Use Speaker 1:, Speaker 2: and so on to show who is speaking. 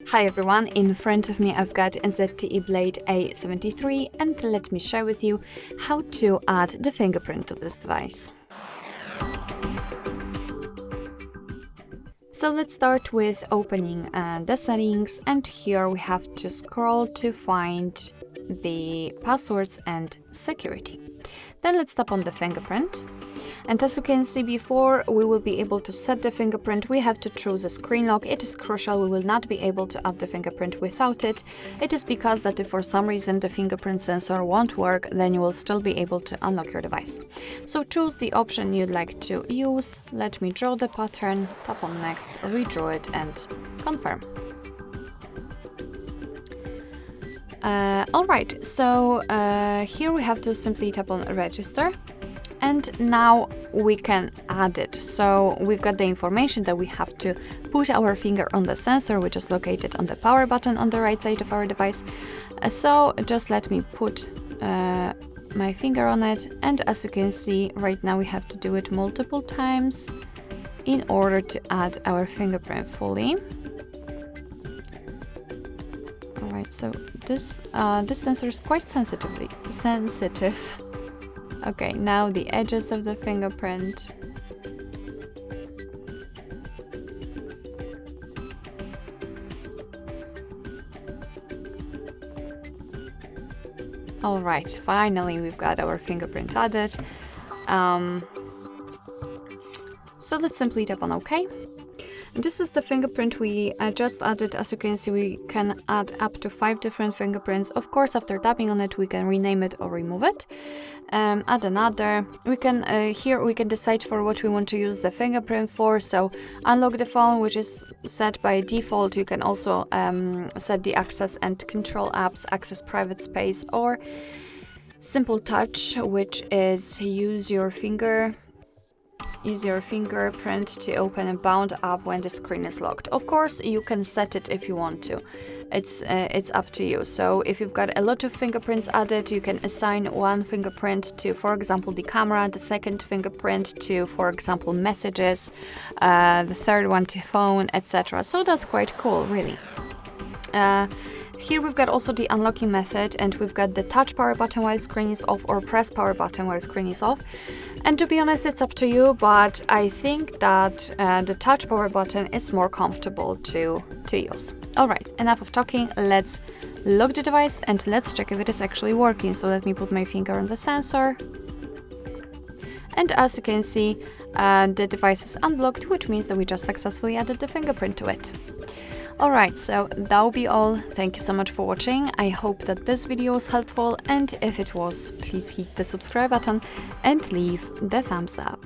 Speaker 1: Hi everyone, in front of me I've got a ZTE Blade A73 and let me share with you how to add the fingerprint to this device. So let's start with opening the settings, and here we have to scroll to find the passwords and security. Then let's tap on the fingerprint. And as you can see, before we will be able to set the fingerprint, we have to choose a screen lock. It is crucial. We will not be able to add the fingerprint without it. It is because that if for some reason the fingerprint sensor won't work, then you will still be able to unlock your device. So choose the option you'd like to use. Let me draw the pattern, tap on next, redraw it and confirm. Alright, so here we have to simply tap on register. And now we can add it. So we've got the information that we have to put our finger on the sensor, which is located on the power button on the right side of our device. So just let me put my finger on it. And as you can see, right now we have to do it multiple times in order to add our fingerprint fully. Alright, so this sensor is quite sensitive. Okay, now the edges of the fingerprint. All right, finally we've got our fingerprint added. So let's simply tap on OK. And this is the fingerprint we just added. As you can see, we can add up to 5 different fingerprints. Of course, after tapping on it, we can rename it or remove it. Add another. We can here we can decide for what we want to use the fingerprint for. So unlock the phone, which is set by default. You can also set the access and control apps, access private space, or simple touch, which is use your fingerprint to open a bound app when the screen is locked. Of course, you can set it if you want to. It's up to you. So if you've got a lot of fingerprints added, you can assign one fingerprint to, for example, the camera, the second fingerprint to, for example, messages, the third one to phone, etc. So that's quite cool, really. Here we've got also the unlocking method, and we've got the touch power button while screen is off or press power button while screen is off. And to be honest, it's up to you, but I think that the touch power button is more comfortable to use. Alright, enough of talking, let's lock the device and let's check if it is actually working. So let me put my finger on the sensor. And as you can see, the device is unblocked, which means that we just successfully added the fingerprint to it. Alright, so that will be all. Thank you so much for watching. I hope that this video was helpful, and if it was, please hit the subscribe button and leave the thumbs up.